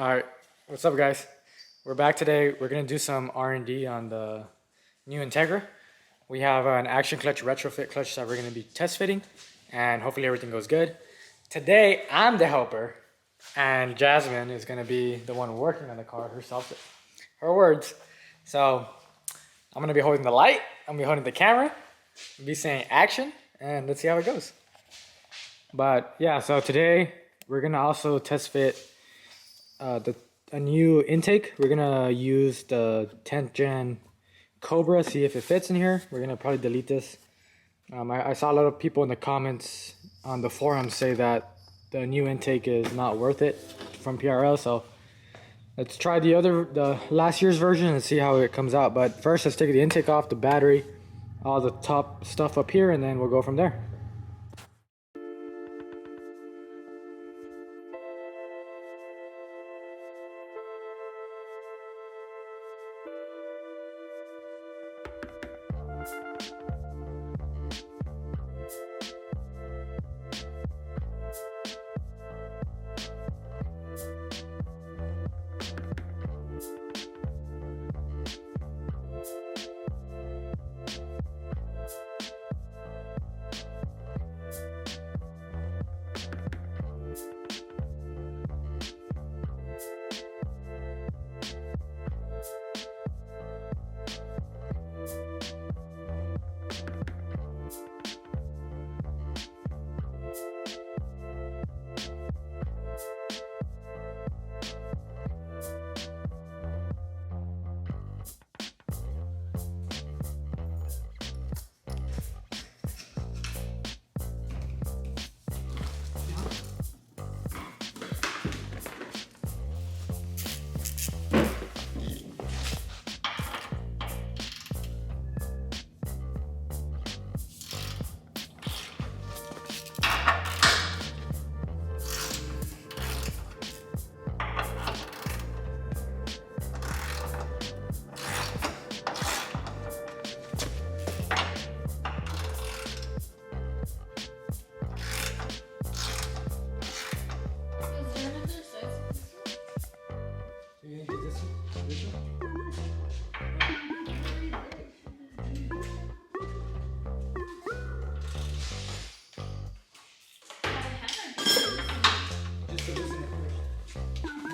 All right, what's up, guys? We're back today. We're gonna do some R&D on the new Integra. We have an action clutch retrofit clutch that we're gonna be test fitting, and hopefully everything goes good. Today, I'm the helper, and Jasmine is gonna be the one working on the car herself. Her words. So I'm gonna be holding the light. I'm gonna be holding the camera. I'll be saying action, and let's see how it goes. But yeah, so today we're gonna also test fit a new intake. We're gonna use the 10th gen Cobra, see if it fits in here. We're gonna probably delete this. I saw a lot of people in the comments on the forums say that the new intake is not worth it from PRL, so let's try the last year's version and see how it comes out. But first, let's take the intake off, the battery, all the top stuff up here, and then we'll go from there.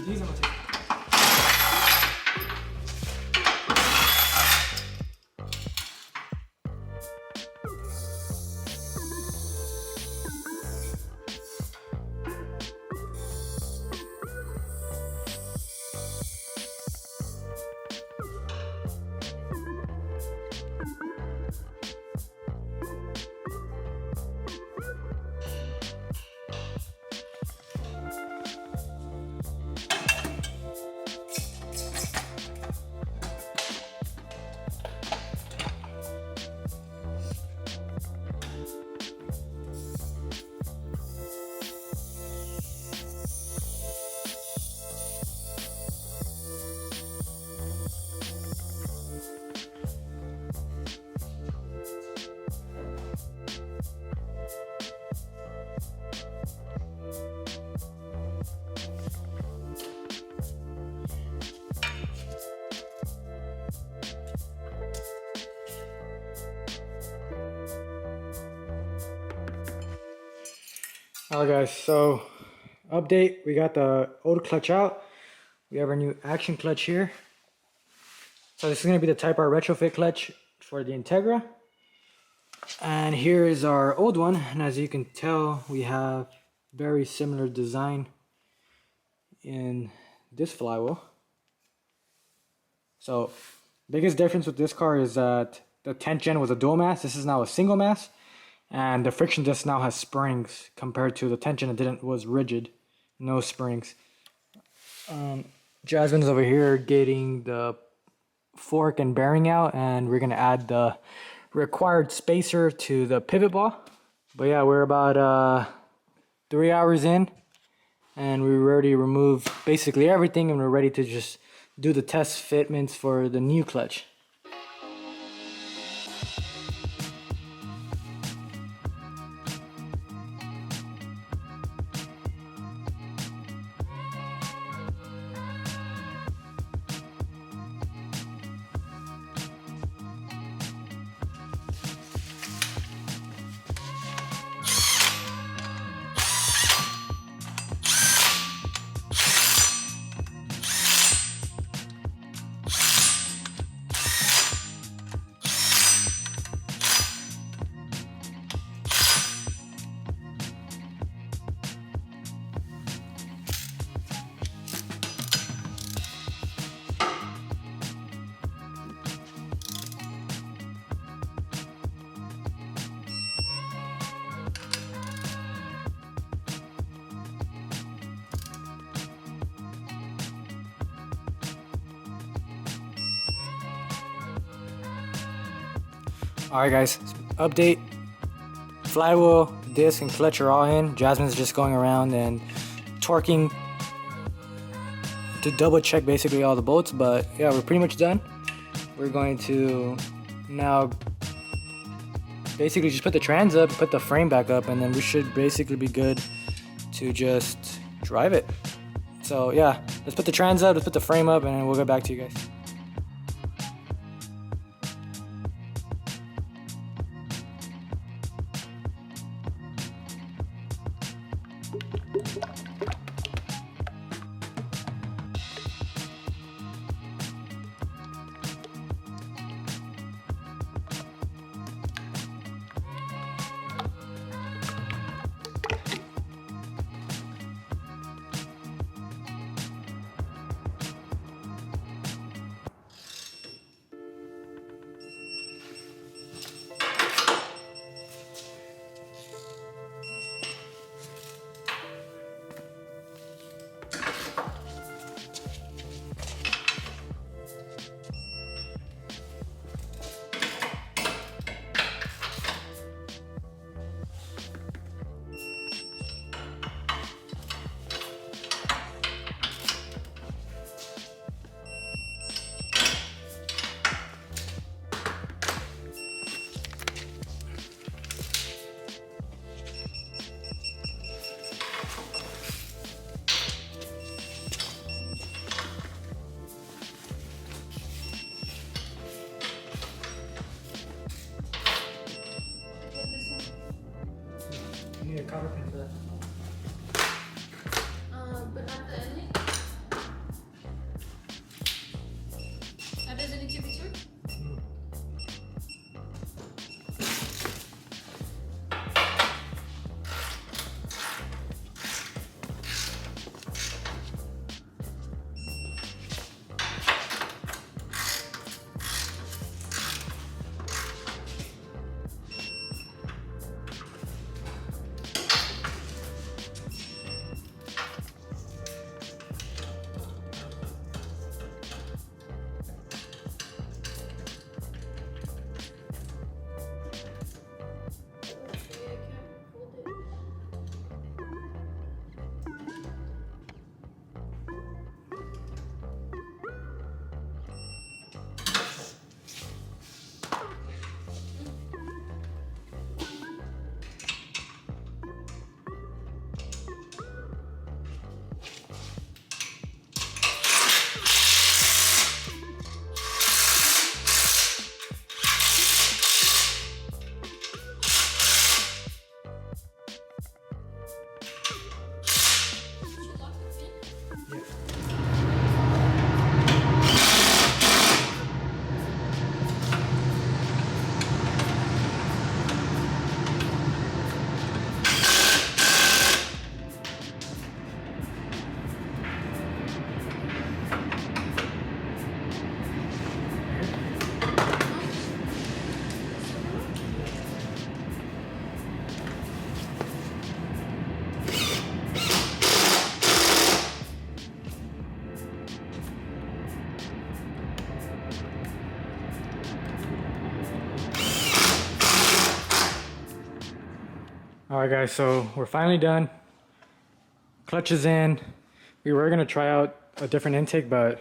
These I'm gonna take. Alright guys, so update, we got the old clutch out. We have our new action clutch here. So this is going to be the Type R retrofit clutch for the Integra. And here is our old one, and as you can tell, we have very similar design in this flywheel. So biggest difference with this car is that the 10th gen was a dual mass. This is now a single mass. And the friction disc now has springs compared to the 10th gen that was rigid, no springs. Jasmine's over here getting the fork and bearing out, and we're gonna add the required spacer to the pivot ball. But yeah, we're about 3 hours in, and we already removed basically everything, and we're ready to just do the test fitments for the new clutch. Alright guys, update. Flywheel, disc, and clutch are all in. Jasmine's just going around and torquing to double check basically all the bolts, but yeah, we're pretty much done. We're going to now basically just put the trans up, put the frame back up, and then we should basically be good to just drive it. So yeah, let's put the trans up, let's put the frame up, and then we'll get back to you guys. You need a cover pin for that. But not the ending? That doesn't need to be turned? Alright guys, so we're finally done. Clutch is in. We were gonna try out a different intake, but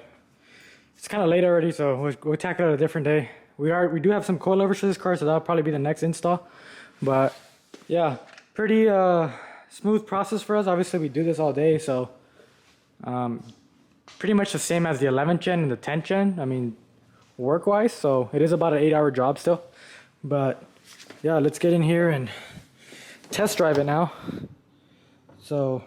it's kind of late already, so we'll tackle it a different day. We do have some coilovers for this car, so that'll probably be the next install. But yeah, pretty smooth process for us. Obviously we do this all day, so pretty much the same as the 11th gen and the 10th gen. I mean, work-wise, so it is about an 8-hour job still. But yeah, let's get in here and test drive it now. So